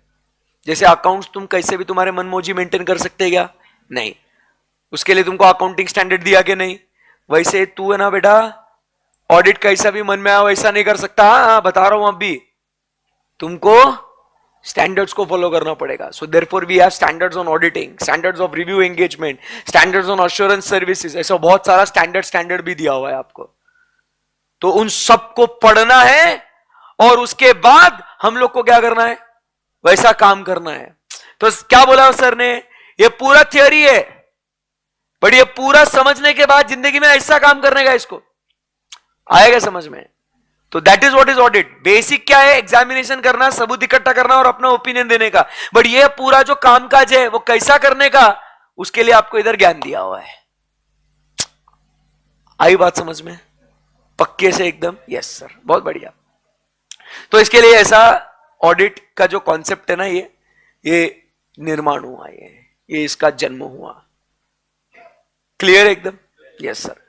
जैसे अकाउंट्स तुम कैसे भी तुम्हारे मनमौजी मेंटेन कर सकते हैं क्या? नहीं। उसके लिए तुमको अकाउंटिंग स्टैंडर्ड दिया कि नहीं? वैसे तू है ना बेटा, ऑडिट कैसा भी मन में आया वैसा नहीं कर सकता। हाँ बता रहा हूं, अब भी तुमको स्टैंडर्ड्स को फॉलो करना पड़ेगा। So therefore we have standards on auditing, standards of review engagement, standards on assurance services, ऐसा बहुत सारा स्टैंडर्ड भी दिया हुआ है आपको। तो उन सबको पढ़ना है और उसके बाद हम लोग को क्या करना है, वैसा काम करना है। तो क्या बोला सर ने, ये पूरा थियोरी है, बट ये पूरा समझने के बाद जिंदगी में ऐसा काम करने का इसको आएगा समझ में। तो that is what is audit. Basic क्या है, एग्जामिनेशन करना, सबूत इकट्ठा करना और अपना ओपिनियन देने का। बट ये पूरा जो कामकाज है वो कैसा करने का, उसके लिए आपको इधर ज्ञान दिया हुआ है। आई बात समझ में? पक्के से एकदम? यस सर, बहुत बढ़िया। तो इसके लिए ऐसा ऑडिट का जो कॉन्सेप्ट है ना, ये निर्माण हुआ, ये इसका जन्म हुआ। क्लियर एकदम? Yes sir.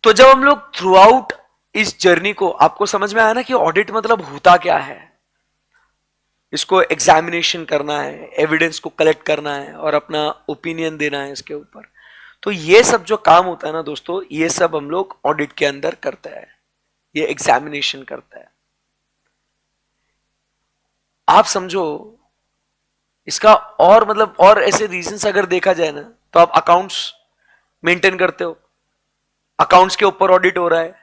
तो जब हम लोग थ्रू आउट इस जर्नी को, आपको समझ में आया ना कि ऑडिट मतलब होता क्या है, इसको एग्जामिनेशन करना है, एविडेंस को कलेक्ट करना है और अपना ओपिनियन देना है इसके ऊपर। तो ये सब जो काम होता है ना दोस्तों, ये सब हम लोग ऑडिट के अंदर करते हैं, ये एग्जामिनेशन करता है। आप समझो इसका और मतलब और ऐसे रीजंस अगर देखा जाए ना, तो आप अकाउंट्स मेंटेन करते हो, अकाउंट्स के ऊपर ऑडिट हो रहा है,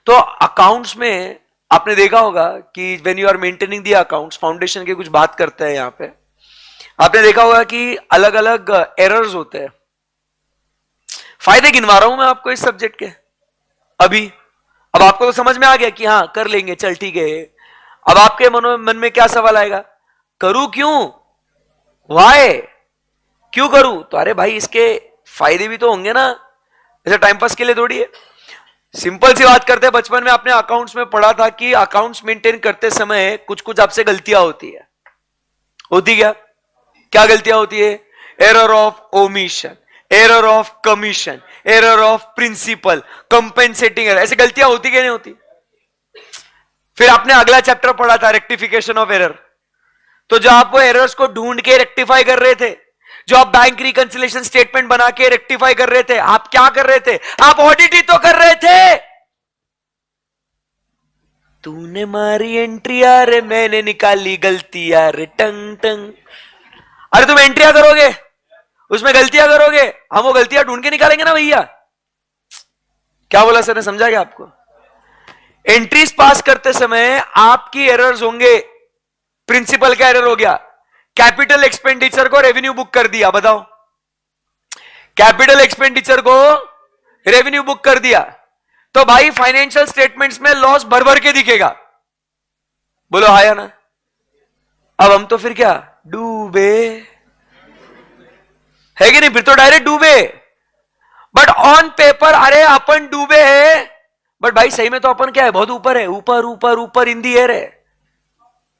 तो अकाउंट्स में आपने देखा होगा कि when you are maintaining the accounts, foundation की कुछ बात करते हैं यहां पे, आपने देखा होगा कि अलग अलग एरर्स होते हैं। फायदे गिनवा रहा हूं मैं आपको इस सब्जेक्ट के अभी। अब आपको तो समझ में आ गया कि हाँ कर लेंगे, चल ठीक है। अब आपके मन में क्या सवाल आएगा, करूं क्यों, वाई, क्यों करूं? तो अरे भाई इसके फायदे भी तो होंगे ना, ऐसा टाइम पास के लिए थोड़ी है। सिंपल सी बात करते हैं, बचपन में आपने अकाउंट्स में पढ़ा था कि अकाउंट्स मेंटेन करते समय कुछ कुछ आपसे गलतियां होती है, होती क्या गलतियां होती है? Error of omission, error of commission, error of principle, compensating error, ऐसी गलतियां होती क्या नहीं होती? फिर आपने अगला चैप्टर पढ़ा था रेक्टिफिकेशन ऑफ एरर। तो जो आप वो एरर्स को ढूंढ के रेक्टिफाई कर रहे थे, जो आप बैंक रिकंसिलिएशन स्टेटमेंट बना के रेक्टिफाई कर रहे थे, आप क्या कर रहे थे? आप ऑडिट ही तो कर रहे थे। तूने मारी एंट्री रे, मैंने निकाली गलतियां रे, टंग टंग। अरे तुम एंट्रिया करोगे, उसमें गलतियां करोगे, हम वो गलतियां ढूंढ के निकालेंगे ना भैया। क्या बोला सर ने, समझा क्या आपको? एंट्रीज पास करते समय आपकी एरर्स होंगे। प्रिंसिपल का एरर हो गया, कैपिटल एक्सपेंडिचर को रेवेन्यू बुक कर दिया, बताओ, कैपिटल एक्सपेंडिचर को रेवेन्यू बुक कर दिया, तो भाई फाइनेंशियल स्टेटमेंट्स में लॉस भर भर के दिखेगा। बोलो हाँ या ना? अब हम तो फिर क्या, डूबे, है कि नहीं? फिर तो डायरेक्ट डूबे। बट ऑन पेपर अरे अपन डूबे हैं, बट भाई सही में तो अपन क्या है, बहुत ऊपर है, ऊपर ऊपर ऊपर इन दी एयर है।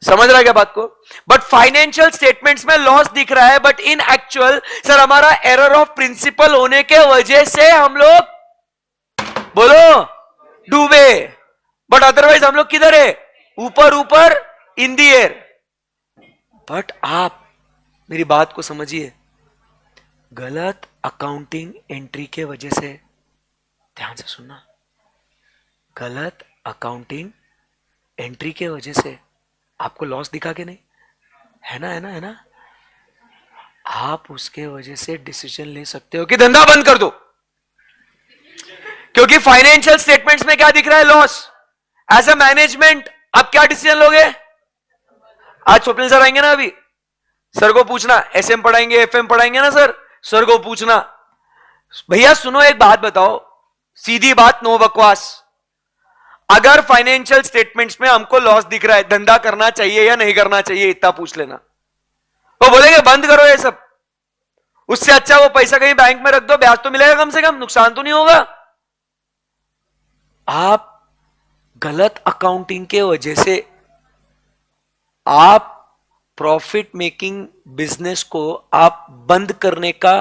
समझ रहा है क्या बात को? बट फाइनेंशियल स्टेटमेंट्स में लॉस दिख रहा है, बट इन एक्चुअल सर हमारा एरर ऑफ प्रिंसिपल होने के वजह से हम लोग बोलो डूबे, बट अदरवाइज हम लोग किधर है? ऊपर ऊपर इन दी एयर। बट आप मेरी बात को समझिए, गलत अकाउंटिंग एंट्री के वजह से, ध्यान से सुनना, गलत अकाउंटिंग एंट्री के वजह से आपको लॉस दिखा के नहीं, है ना, है ना, है ना? आप उसके वजह से डिसीजन ले सकते हो कि धंधा बंद कर दो, क्योंकि फाइनेंशियल स्टेटमेंट्स में क्या दिख रहा है? लॉस। एज अ मैनेजमेंट आप क्या डिसीजन लोगे? आज स्वप्निल सर आएंगे ना, अभी सर को पूछना, एसएम पढ़ाएंगे, एफएम पढ़ाएंगे ना सर को पूछना, भैया सुनो एक बात बताओ, सीधी बात, नो बकवास, अगर फाइनेंशियल स्टेटमेंट्स में हमको लॉस दिख रहा है, धंधा करना चाहिए या नहीं करना चाहिए? इतना पूछ लेना। वो बोलेंगे बंद करो ये सब, उससे अच्छा वो पैसा कहीं बैंक में रख दो, ब्याज तो मिलेगा कम से कम, नुकसान तो नहीं होगा। आप गलत अकाउंटिंग के वजह से आप प्रॉफिट मेकिंग बिजनेस को आप बंद करने का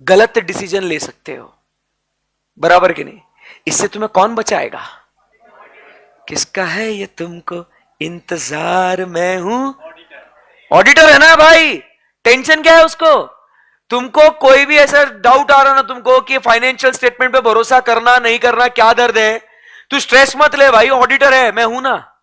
गलत डिसीजन ले सकते हो, बराबर कि नहीं? इससे तुम्हें कौन बचाएगा? किसका है ये तुमको इंतजार, मैं हूं ऑडिटर, है ना भाई? टेंशन क्या है उसको? तुमको कोई भी ऐसा डाउट आ रहा ना तुमको कि फाइनेंशियल स्टेटमेंट पे भरोसा करना नहीं करना, क्या दर्द है, तू स्ट्रेस मत ले भाई, ऑडिटर है, मैं हूं ना।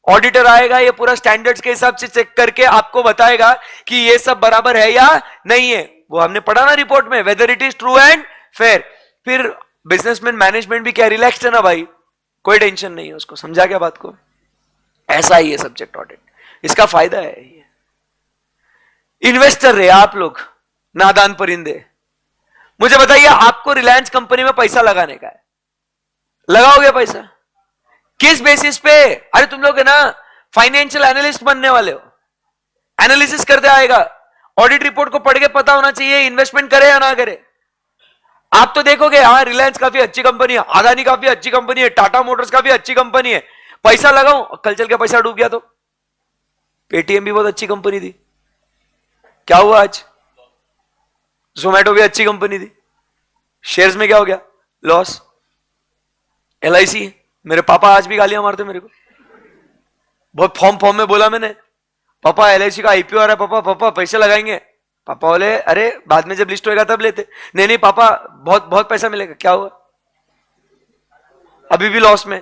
ऑडिटर आएगा, ये पूरा स्टैंडर्ड्स के हिसाब से चेक करके आपको बताएगा कि ये सब बराबर है या नहीं है। वो हमने पढ़ा ना रिपोर्ट में, whether it is true and fair. फिर बिजनेसमैन मैनेजमेंट भी क्या रिलैक्स्ड है ना भाई, कोई टेंशन नहीं है उसको। समझा क्या बात को? ऐसा ही है सब्जेक्ट ऑडिट, इसका फायदा है ये। इन्वेस्टर रहे आप लोग, नादान परिंदे, मुझे बताइए आपको रिलायंस कंपनी में पैसा लगाने का है, लगाओगे पैसा किस बेसिस पे? अरे तुम लोग है ना फाइनेंशियल एनालिस्ट बनने वाले हो, एनालिसिस करते आएगा, ऑडिट रिपोर्ट को पढ़ के पता होना चाहिए इन्वेस्टमेंट करे या ना करे। आप तो देखोगे हाँ रिलायंस काफी अच्छी कंपनी है, अदानी काफी अच्छी कंपनी है, टाटा मोटर्स काफी अच्छी कंपनी है, पैसा लगाऊं, कल चल के पैसा डूब गया तो। पेटीएम भी बहुत अच्छी कंपनी थी, क्या हुआ आज? जोमेटो भी अच्छी कंपनी थी, शेयर्स में क्या हो गया? लॉस। एलआईसी, मेरे पापा आज भी गालियां मारते मेरे को, बहुत फॉर्म फॉर्म में बोला मैंने, पापा एलआईसी का आईपीओ आ रहा है, पापा पापा पैसे लगाएंगे। पापा बोले अरे बाद में जब लिस्ट होएगा तब लेते। नहीं नहीं पापा बहुत बहुत पैसा मिलेगा। क्या हुआ? अभी भी लॉस में,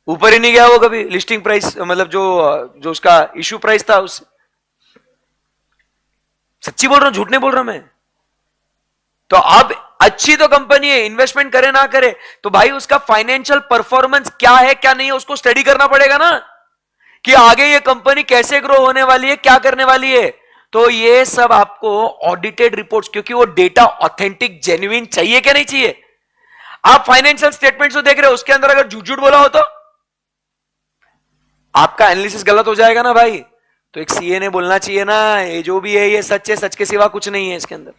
ऊपर ही नहीं गया वो कभी, लिस्टिंग प्राइस मतलब जो उसका इशू प्राइस था उससे। सच्ची बोल रहा हूं, झूठ नहीं बोल रहा मैं। तो अब अच्छी तो कंपनी है, इन्वेस्टमेंट करे ना करे तो भाई उसका फाइनेंशियल परफॉर्मेंस क्या है क्या नहीं है उसको स्टडी करना पड़ेगा ना, कि आगे ये कंपनी कैसे ग्रो होने वाली है, क्या करने वाली है। तो ये सब आपको ऑडिटेड रिपोर्ट्स, क्योंकि वो डेटा ऑथेंटिक जेन्युइन चाहिए क्या नहीं चाहिए। आप फाइनेंशियल स्टेटमेंट्स को देख रहे हो, उसके अंदर अगर झूठ झूठ बोला हो तो आपका एनालिसिस गलत हो जाएगा ना भाई। तो एक सीए ने बोलना चाहिए ना ये जो भी है ये सच है, सच के सिवा कुछ नहीं है इसके अंदर,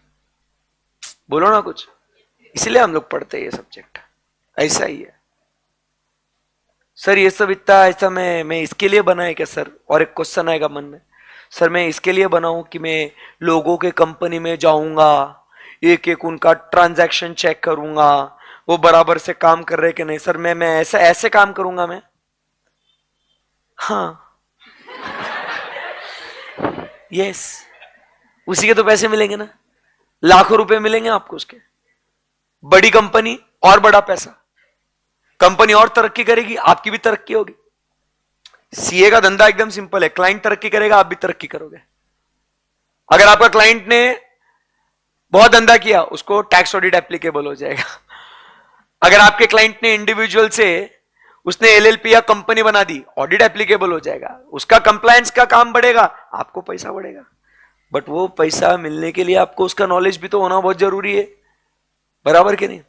बोलो ना कुछ। इसलिए हम लोग पढ़ते हैं ये सब्जेक्ट, ऐसा ही है सर। ये सब इतना ऐसा मैं इसके लिए बना है क्या सर? और एक क्वेश्चन आएगा मन में, सर मैं इसके लिए बनाऊं कि मैं लोगों के कंपनी में जाऊंगा, एक एक उनका ट्रांजैक्शन चेक करूंगा, वो बराबर से काम कर रहे कि नहीं। सर मैं ऐसे ऐसे काम करूंगा मैं, हाँ यस, उसी के तो पैसे मिलेंगे ना, लाखों रुपए मिलेंगे आपको उसके। बड़ी कंपनी और बड़ा पैसा, कंपनी और तरक्की करेगी, आपकी भी तरक्की होगी। सीए का धंधा एकदम सिंपल है, क्लाइंट तरक्की करेगा आप भी तरक्की करोगे। अगर आपका क्लाइंट ने बहुत धंधा किया उसको टैक्स ऑडिट एप्लीकेबल हो जाएगा। अगर आपके क्लाइंट ने इंडिविजुअल से उसने एलएलपी या कंपनी बना दी, ऑडिट एप्लीकेबल हो जाएगा, उसका कंप्लायंस का काम बढ़ेगा, आपको पैसा बढ़ेगा। बट वो पैसा मिलने के लिए आपको उसका नॉलेज भी तो होना बहुत जरूरी है, बराबर के नहीं?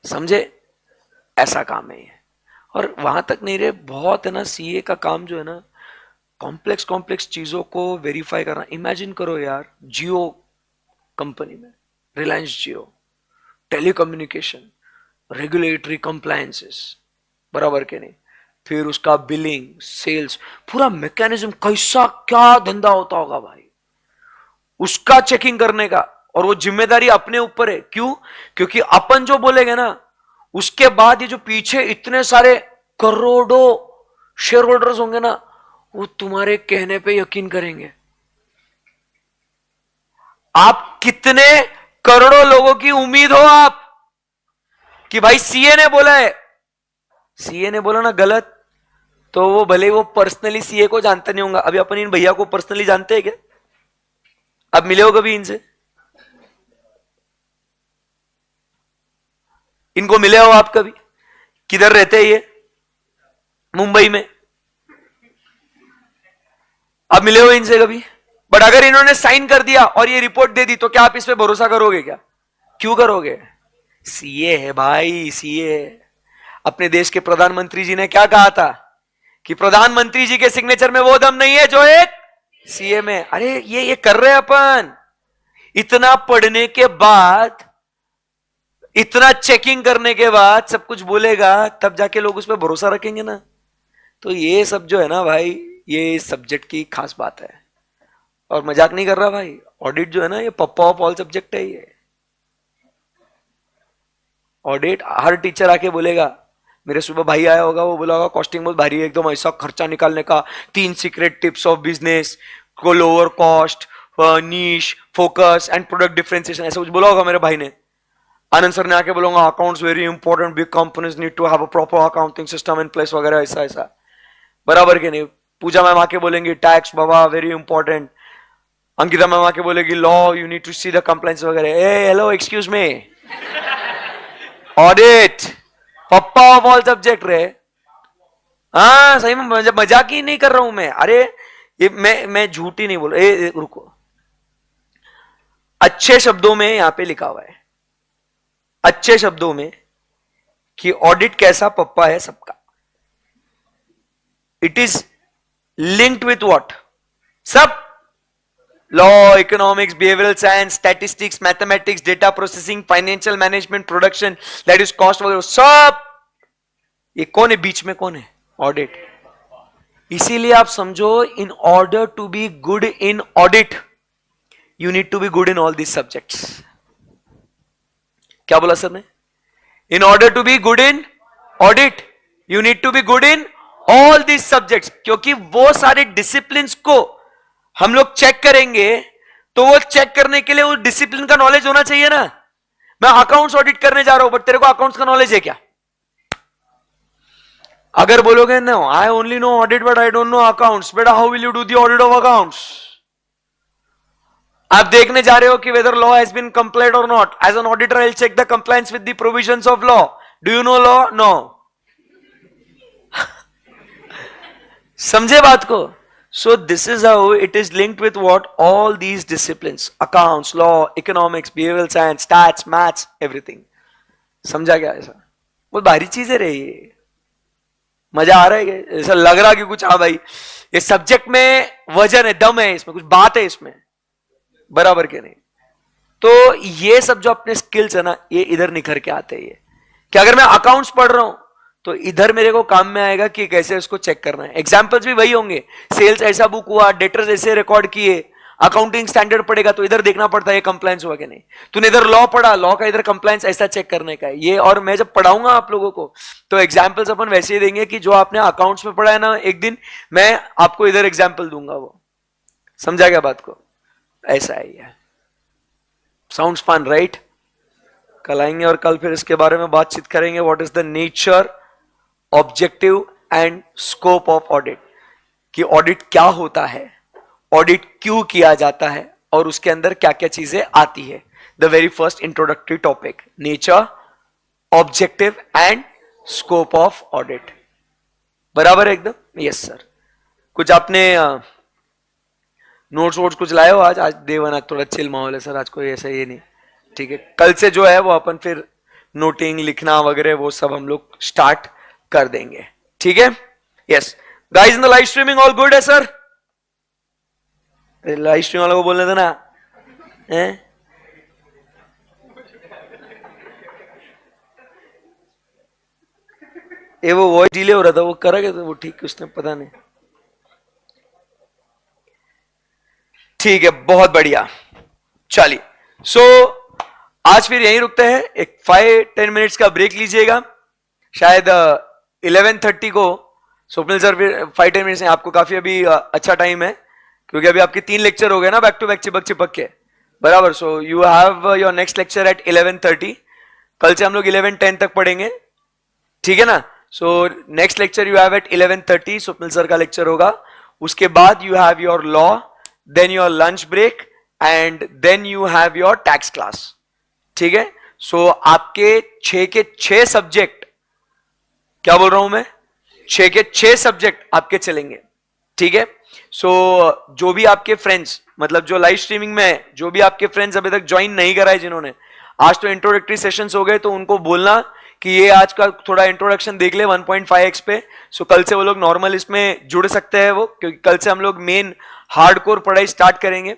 समझे? ऐसा काम है ये। और वहां तक नहीं रहे, बहुत है ना सीए का काम जो है ना कॉम्प्लेक्स कॉम्प्लेक्स चीजों को वेरीफाई करना। इमेजिन करो यार, जियो कंपनी में, रिलायंस जियो, टेलीकम्युनिकेशन, रेगुलेटरी कंप्लायंसेस, बराबर के नहीं, फिर उसका बिलिंग, सेल्स, पूरा मैकेनिज्म, कैसा क्या धंधा होता होगा भाई उसका चेकिंग करने का। और वो जिम्मेदारी अपने ऊपर है। क्यों? क्योंकि अपन जो बोलेंगे ना, उसके बाद ये जो पीछे इतने सारे करोड़ों शेयर होल्डर्स होंगे ना, वो तुम्हारे कहने पे यकीन करेंगे। आप कितने करोड़ों लोगों की उम्मीद हो आप कि भाई सीए ने बोला है, सीए ने बोला ना गलत, तो वो भले वो पर्सनली सीए को जानता नहीं होगा। अभी अपन इन भैया को पर्सनली जानते हैं क्या? अब मिले हो कभी इनसे? इनको मिले हो आप कभी? किधर रहते हैं ये? मुंबई में। अब मिले हो इनसे कभी? बट अगर इन्होंने साइन कर दिया और ये रिपोर्ट दे दी, तो क्या आप इस पे भरोसा करोगे क्या? क्यों करोगे? सीए है भाई, सीए। अपने देश के प्रधानमंत्री जी ने क्या कहा था कि प्रधानमंत्री जी के सिग्नेचर में वो दम नहीं है जो एक सीए में। अरे ये कर रहे हैं अपन। इतना पढ़ने के बाद, इतना चेकिंग करने के बाद सब कुछ बोलेगा, तब जाके लोग उस पर भरोसा रखेंगे ना। तो ये सब जो है ना भाई, ये इस सब्जेक्ट की खास बात है। और मजाक नहीं कर रहा भाई, ऑडिट जो है ना, ये पप्पा ऑफ ऑल सब्जेक्ट है। ये ऑडिट हर टीचर आके बोलेगा, मेरे सुबह भाई आया होगा, वो बोला होगा कॉस्टिंग बहुत भारी है एकदम, ऐसा खर्चा निकालने का 3 सीक्रेट टिप्स ऑफ बिजनेस को, lower cost, niche, focus and product differentiation, ऐसा कुछ बोला होगा मेरे भाई ने। आनंद सर ने आके बोलूंगा accounts very important, big companies need to have a proper accounting system in place वगैरह, ऐसा ऐसा, बराबर के नहीं। पूजा मैम आके बोलेंगे टैक्स बाबा वेरी इंपॉर्टेंट। अंकिता मैम आके बोलेगी law you need to see the compliance वगैरह। ए हेलो एक्सक्यूज मी, ऑडिट पप्पा ऑफ ऑल सब्जेक्ट रे। हाँ सही में, मजाक ही नहीं कर रहा हूं मैं। अरे ये मैं झूठ ही नहीं बोल रहा। रुको, अच्छे शब्दों में यहां पे लिखा हुआ है, अच्छे शब्दों में, कि ऑडिट कैसा पप्पा है सबका। It is linked with what? सब law, economics, behavioural science, statistics, mathematics, data processing, financial management, production, that is cost वगैरह, सब। ये कौन है बीच में? कौन है? ऑडिट। इसीलिए आप समझो, in order to be good in audit you need to be good in all these subjects. क्या बोला सर ने? In order to be good in audit you need to be good in all these subjects. क्योंकि वो सारे discipline को हम लोग check करेंगे, तो वो चेक करने के लिए उस डिसिप्लिन का नॉलेज होना चाहिए ना। मैं अकाउंट्स ऑडिट करने जा रहा हूं, बट तेरे को अकाउंट्स का नॉलेज है क्या? अगर बोलोगे no I only know audit but I don't know accounts, बेटा how will you do the audit of accounts? आप देखने जा रहे हो कि whether law has been complied और not. As an auditor I will check the compliance with the provisions of law. Do you know law? No. समझे बात को? So this is how it is linked with what? All these disciplines, accounts, law, economics, behavioral science, stats, maths, everything. समझा क्या? ऐसा बहुत भारी चीजें रही है। मजा आ रहा है? ऐसा लग रहा कि कुछ, हाँ भाई ये सब्जेक्ट में वजन है, दम है इसमें, कुछ बात है इसमें, बराबर के नहीं। तो ये सब जो अपने स्किल्स है ना, ये इधर निखर के आते हैं। ये कि अगर मैं अकाउंट्स पढ़ रहा हूं, तो इधर मेरे को काम में आएगा कि कैसे इसको चेक करना है। एग्जाम्पल्स भी वही होंगे, सेल्स ऐसा बुक हुआ, डेटर्स ऐसे रिकॉर्ड किए, अकाउंटिंग स्टैंडर्ड पड़ेगा तो इधर देखना पड़ता है कंप्लायंस हुआ कि नहीं। तूने इधर लॉ पढ़ा, लॉ का इधर कंप्लायंस ऐसा चेक करने का है ये। और मैं जब पढ़ाऊंगा आप लोगों को, तो एग्जाम्पल्स अपन वैसे ही देंगे कि जो आपने अकाउंट्स में पढ़ा है ना, एक दिन मैं आपको इधर एग्जाम्पल दूंगा। वो समझा क्या बात को? ऐसा है। Sounds fun right? कल आएंगे और कल फिर इसके बारे में बातचीत करेंगे। What is the nature, objective and scope of audit, कि ऑडिट क्या होता है, ऑडिट क्यों किया जाता है, और उसके अंदर क्या क्या चीजें आती है। The very first introductory topic, nature, objective and scope of audit. बराबर है एकदम? Yes sir. कुछ आपने नोट्स वोट्स कुछ लाए हो आज? आज देवन, आज थोड़ा चिल माहौल है सर, आज कोई ऐसा ये नहीं। ठीक है, कल से जो है वो अपन फिर नोटिंग, लिखना वगैरह वो सब हम लोग स्टार्ट कर देंगे। ठीक है? Yes guys, in the live streaming all good है सर? लाइव स्ट्रीम वालों को बोलने देना हैं? ये वो वॉइस डिले हो रहा था, वो करा क्या था वो ठीक उसने, पता नहीं। ठीक है, बहुत बढ़िया। चलिए, सो आज फिर यहीं रुकते हैं, एक 5-10 मिनट्स का ब्रेक लीजिएगा। शायद 11:30 को स्वप्निल सर फिर 5-10 मिनट्स, आपको काफी अभी अच्छा टाइम है, क्योंकि अभी आपके 3 लेक्चर हो गए ना बैक टू बैक, चिपक चिपक के, बराबर। So you have your next lecture at 11:30। कल से हम लोग 11:10 तक पढ़ेंगे, ठीक है ना। So next lecture you have at 11:30, Swapnil sir का लेक्चर होगा। उसके बाद you have your law, then your lunch break, and then you have your tax class, ठीक है। सो आपके 6 के 6 सब्जेक्ट, क्या बोल रहा हूं मैं, 6 के 6 सब्जेक्ट आपके चलेंगे, ठीक है। सो जो भी आपके फ्रेंड्स, मतलब जो लाइव स्ट्रीमिंग में है, जो भी आपके फ्रेंड्स अभी तक ज्वाइन नहीं कराए जिन्होंने, आज तो इंट्रोडक्टरी सेशंस हो गए, तो उनको बोलना कि ये आज का थोड़ा इंट्रोडक्शन देख ले 1.5x पे। सो कल से वो लोग नॉर्मल इसमें जुड़ सकते हैं वो, क्योंकि कल से हम लोग मेन हार्डकोर पढ़ाई स्टार्ट करेंगे।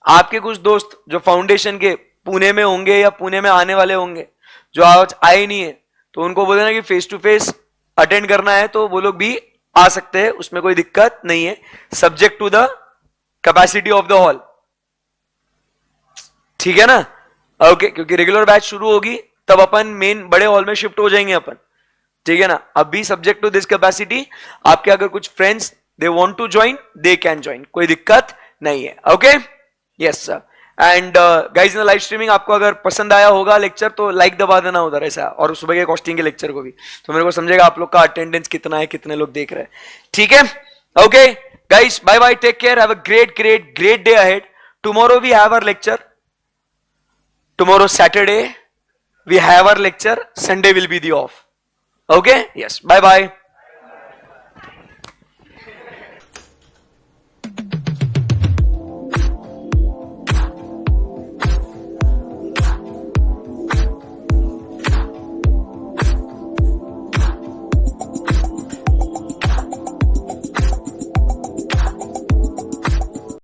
आपके कुछ दोस्त जो फाउंडेशन के पुणे में होंगे या पुणे में आने वाले होंगे, जो आज आए नहीं है, तो उनको बोल देना कि फेस टू फेस अटेंड करना है, तो वो लोग भी आ सकते हैं, उसमें कोई दिक्कत नहीं है, subject to the capacity of the hall, ठीक है ना। ओके, क्योंकि रेगुलर बैच शुरू होगी तब अपन मेन बड़े हॉल में शिफ्ट हो जाएंगे अपन, ठीक है ना। अभी सब्जेक्ट टू दिस कैपेसिटी, आपके अगर कुछ friends they want to join, they can join, कोई दिक्कत नहीं है। Okay, yes sir. And guys in live streaming, आपको अगर पसंद आया होगा लेक्चर तो लाइक दबा देना उधर ऐसा, और सुबह के कॉस्टिंग के लेक्चर को भी, तो मेरे को समझेगा आप लोग का अटेंडेंस कितना है, कितने लोग देख रहे हैं, ठीक है। Okay guys, bye bye, take care, have a great great great day ahead. Tomorrow we have our lecture, tomorrow Saturday we have our lecture, Sunday will be the off. Okay, yes, bye bye.